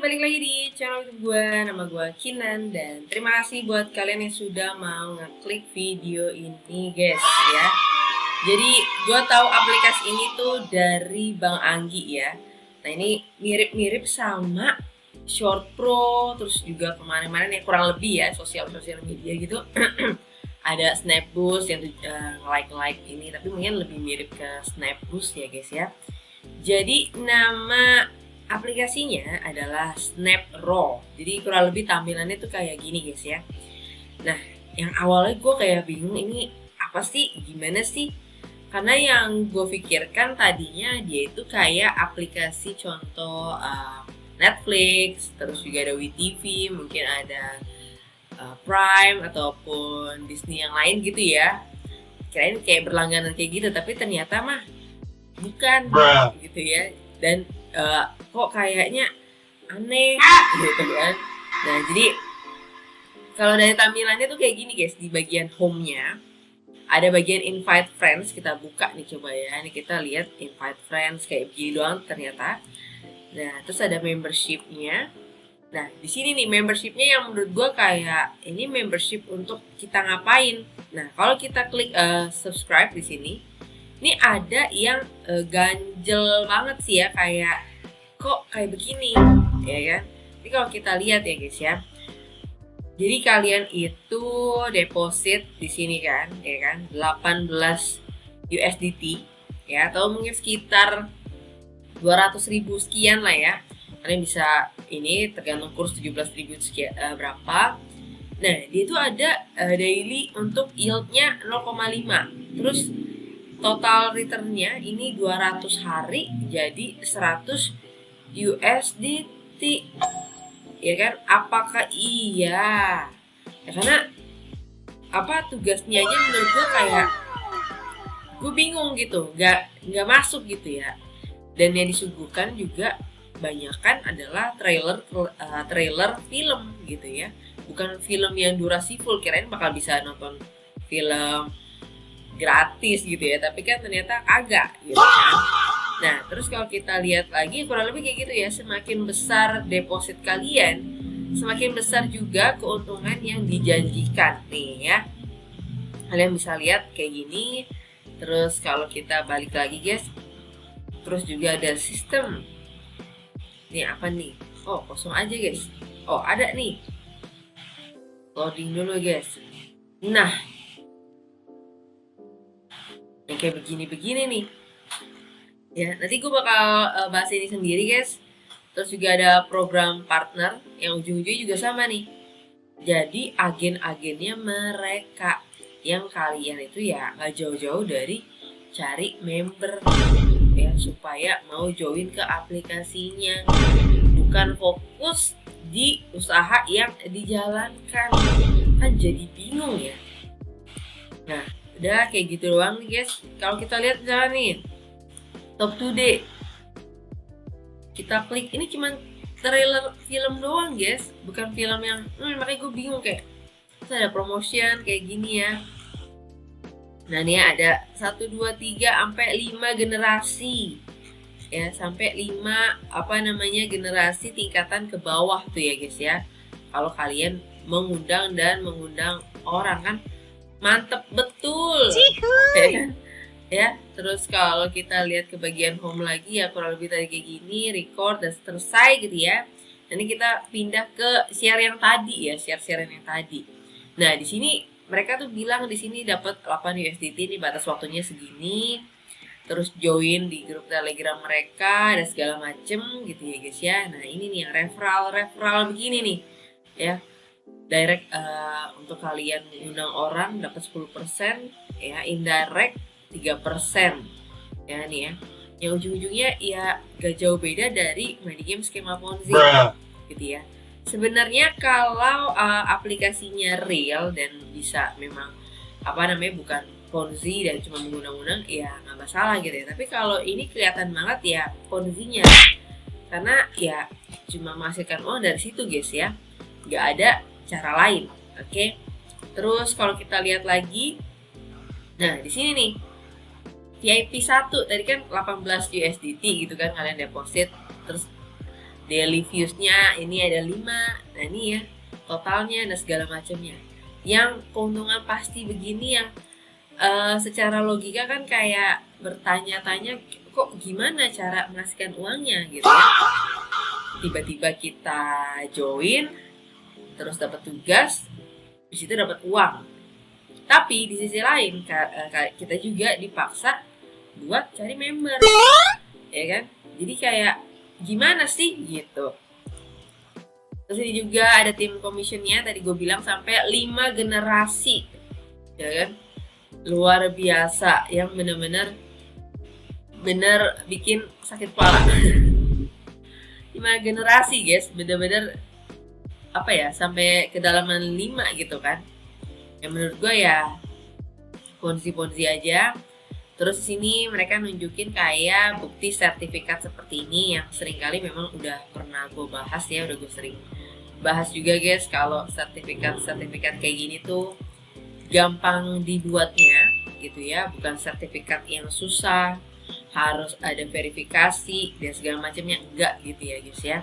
balik lagi di channel YouTube gue, nama gue Kinan. Dan terima kasih buat kalian yang sudah mau ngeklik video ini guys ya. Jadi gue tahu aplikasi ini tuh dari Bang Anggi ya. Nah ini mirip-mirip sama Short Pro, terus juga kemarin-kemarin yang kurang lebih ya, sosial media gitu. Ada Snapboost yang like ini, tapi mungkin lebih mirip ke Snapboost ya guys ya. Jadi nama aplikasinya adalah SnapRaw. Jadi kurang lebih tampilannya tuh kayak gini guys ya. Nah, yang awalnya gue kayak bingung ini apa sih, gimana sih? Karena yang gue pikirkan tadinya dia itu kayak aplikasi contoh Netflix, terus juga ada WeTV, mungkin ada Prime ataupun Disney yang lain gitu ya. Kirain kayak berlangganan kayak gitu, tapi ternyata mah bukan gitu ya. Dan kok kayaknya aneh gitu kan. Nah jadi kalau dari tampilannya tuh kayak gini guys, di bagian home-nya ada bagian invite friends. Kita buka nih coba ya, ini kita lihat invite friends kayak begini doang ternyata. Nah terus ada membership-nya. Nah di sini nih membership-nya yang menurut gue kayak ini membership untuk kita ngapain. Nah kalau kita klik subscribe di sini, ini ada yang ganjel banget sih ya, kayak kok kayak begini ya kan. Jadi kalau kita lihat ya guys ya, jadi kalian itu deposit di sini kan ya kan 18 USDT ya, atau mungkin sekitar 200.000 sekian lah ya. Kalian bisa ini tergantung kurs 17.000 sekian berapa. Nah dia itu ada daily untuk yieldnya 0,5. Terus total returnnya ini 200 hari jadi 100 USDT ya kan. Apakah iya ya, karena apa tugasnya aja menurut gue kayak gue bingung gitu, nggak masuk gitu ya. Dan yang disuguhkan juga banyakan adalah trailer film gitu ya, bukan film yang durasi full. Kirain bakal bisa nonton film gratis gitu ya, tapi kan ternyata agak gitu kan. Nah terus kalau kita lihat lagi kurang lebih kayak gitu ya, semakin besar deposit kalian semakin besar juga keuntungan yang dijanjikan nih ya. Kalian bisa lihat kayak gini. Terus kalau kita balik lagi guys, terus juga ada sistem nih, apa nih, oh kosong aja guys, oh ada nih, loading dulu guys. Nah yang kayak begini-begini nih ya, nanti gue bakal bahas ini sendiri guys. Terus juga ada program partner yang ujung-ujungnya juga sama nih. Jadi agen-agennya mereka yang kalian itu ya gak jauh-jauh dari cari member ya, supaya mau join ke aplikasinya, bukan fokus di usaha yang dijalankan. Kan jadi bingung ya. Nah udah kayak gitu doang nih guys. Kalau kita lihat misalnya nih top today, kita klik, ini cuman trailer film doang guys, bukan film yang makanya gue bingung kayak terus ada promotion kayak gini ya. Nah ini ada 1, 2, 3 sampai 5 generasi ya, sampai 5 apa namanya generasi tingkatan ke bawah tuh ya guys ya. Kalau kalian mengundang orang kan mantep betul ya kan ya. Terus kalau kita lihat ke bagian home lagi ya, kurang lebih tadi kayak gini, record dan selesai gitu ya. Nanti kita pindah ke share yang tadi ya, share yang tadi. Nah di sini mereka tuh bilang di sini dapat 8 USDT nih, batas waktunya segini. Terus join di grup Telegram mereka dan segala macem gitu ya guys ya. Nah ini nih yang referral begini nih ya, direct untuk kalian undang orang dapat 10% ya, indirect 3% ya nih ya. Yang ujung-ujungnya ya gak jauh beda dari main game skema Ponzi gitu ya. Sebenarnya kalau aplikasinya real dan bisa memang apa namanya bukan Ponzi dan cuma mengundang-undang ya nggak masalah gitu ya. Tapi kalau ini kelihatan banget ya Ponzi-nya, karena ya cuma menghasilkan uang dari situ guys ya, nggak ada cara lain. Oke. Terus kalau kita lihat lagi, nah di sini nih VIP 1 tadi kan 18 USDT gitu kan kalian deposit. Terus daily views-nya ini ada 5, nah ini ya totalnya dan segala macamnya. Yang keuntungan pasti begini yang secara logika kan kayak bertanya-tanya kok gimana cara menghasilkan uangnya gitu ya. Tiba-tiba kita join, terus dapat tugas, di situ dapat uang. Tapi di sisi lain kita juga dipaksa buat cari member, ya kan? Jadi kayak gimana sih gitu. Terus ini juga ada tim commissionnya, tadi gue bilang sampai 5 generasi, ya kan? Luar biasa, yang bener-bener bikin sakit kepala. 5 generasi guys, bener-bener apa ya, sampai kedalaman 5 gitu kan. Yang menurut gue ya ponzi aja. Terus di sini mereka nunjukin kayak bukti sertifikat seperti ini yang seringkali memang udah pernah gue bahas ya, udah gue sering bahas juga guys, kalau sertifikat kayak gini tuh gampang dibuatnya gitu ya, bukan sertifikat yang susah harus ada verifikasi dan segala macamnya, enggak gitu ya guys ya.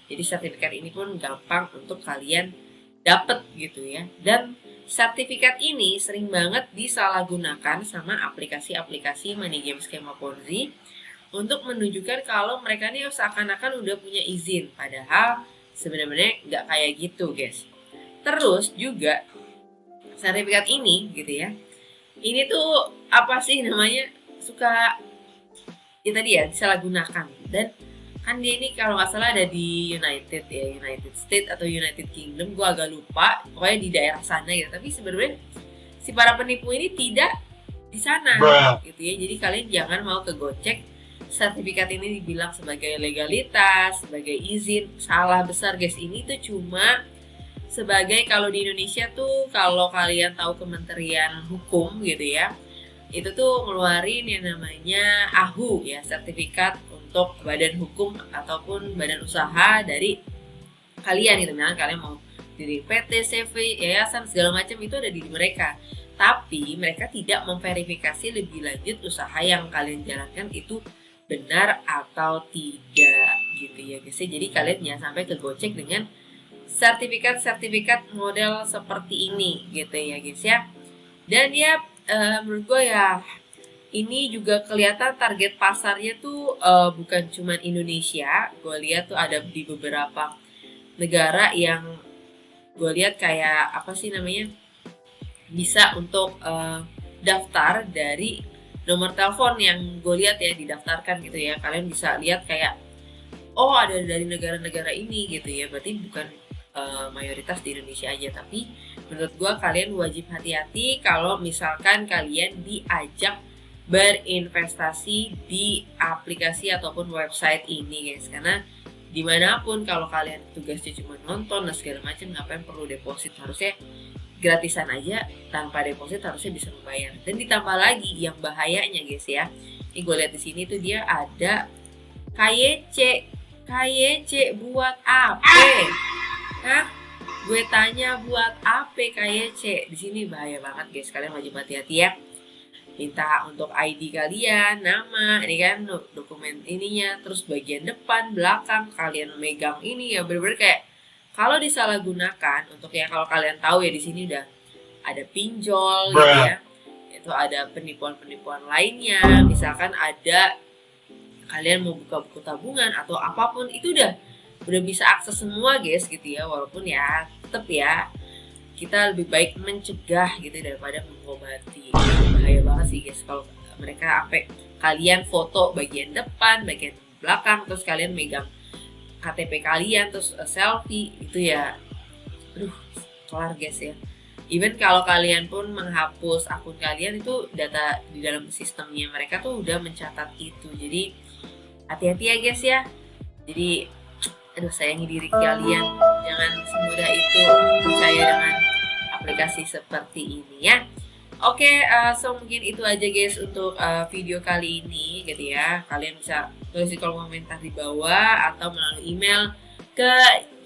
Jadi sertifikat ini pun gampang untuk kalian dapet gitu ya. Dan sertifikat ini sering banget disalahgunakan sama aplikasi-aplikasi money game skema Ponzi untuk menunjukkan kalau mereka ini seakan-akan udah punya izin, padahal sebenarnya nggak kayak gitu guys. Terus juga sertifikat ini gitu ya, ini tuh apa sih namanya, suka ya tadi ya disalahgunakan. Dan kan dia ini kalau nggak salah ada di United States atau United Kingdom, gue agak lupa, pokoknya di daerah sana gitu. Tapi sebenarnya si para penipu ini tidak di sana gitu ya. Jadi kalian jangan mau kegocek. Sertifikat ini dibilang sebagai legalitas, sebagai izin, salah besar guys. Ini tuh cuma sebagai, kalau di Indonesia tuh kalau kalian tahu Kementerian Hukum gitu ya, itu tuh ngeluarin yang namanya AHU ya, sertifikat untuk badan hukum ataupun badan usaha dari kalian gitu. Misalnya kalian mau diri PT, CV, yayasan segala macam, itu ada di mereka. Tapi mereka tidak memverifikasi lebih lanjut usaha yang kalian jalankan itu benar atau tidak gitu ya guys. Jadi kalian jangan sampai kegocek dengan sertifikat model seperti ini gitu ya guys ya. Dan ya menurut gue ya ini juga kelihatan target pasarnya tuh bukan cuma Indonesia. Gue lihat tuh ada di beberapa negara yang gue lihat kayak apa sih namanya, bisa untuk daftar dari nomor telepon yang gue lihat ya, didaftarkan gitu ya. Kalian bisa lihat kayak oh ada dari negara-negara ini gitu ya, berarti bukan mayoritas di Indonesia aja. Tapi menurut gue kalian wajib hati-hati kalau misalkan kalian diajak berinvestasi di aplikasi ataupun website ini guys, karena dimanapun kalau kalian tugasnya cuma nonton dan segala macam, ngapain perlu deposit? Harusnya gratisan aja, tanpa deposit harusnya bisa membayar. Dan ditambah lagi yang bahayanya guys ya, ini gue lihat di sini tuh dia ada KYC buat apa? Hah? Gue tanya buat apa KYC? Di sini bahaya banget guys, kalian wajib hati-hati ya. Minta untuk ID kalian, nama, ini kan dokumen ininya, terus bagian depan, belakang, kalian megang ini ya, bener-bener kayak kalau disalahgunakan untuk ya, kalau kalian tahu ya di sini udah ada pinjol gitu ya, itu ada penipuan-penipuan lainnya, misalkan ada kalian mau buka buku tabungan atau apapun, itu udah bisa akses semua guys gitu ya. Walaupun ya tetap ya kita lebih baik mencegah gitu daripada mengobati. Bahaya banget sih guys kalau mereka kalian foto bagian depan, bagian belakang, terus kalian megang KTP kalian, terus selfie, itu ya aduh kelar guys ya. Even kalau kalian pun menghapus akun kalian, itu data di dalam sistemnya mereka tuh udah mencatat itu. Jadi hati-hati ya guys ya. Jadi aduh, sayangi diri kalian, jangan semudah itu percaya dengan aplikasi seperti ini ya. Oke, so mungkin itu aja guys untuk video kali ini gitu ya. Kalian bisa tulis di kolom komentar di bawah atau melalui email ke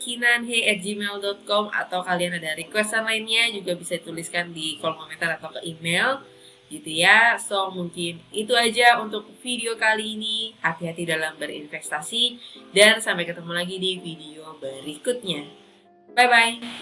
kinanhe@gmail.com, atau kalian ada requestan lainnya juga bisa tuliskan di kolom komentar atau ke email gitu ya. So mungkin itu aja untuk video kali ini. Hati-hati dalam berinvestasi dan sampai ketemu lagi di video berikutnya. Bye bye.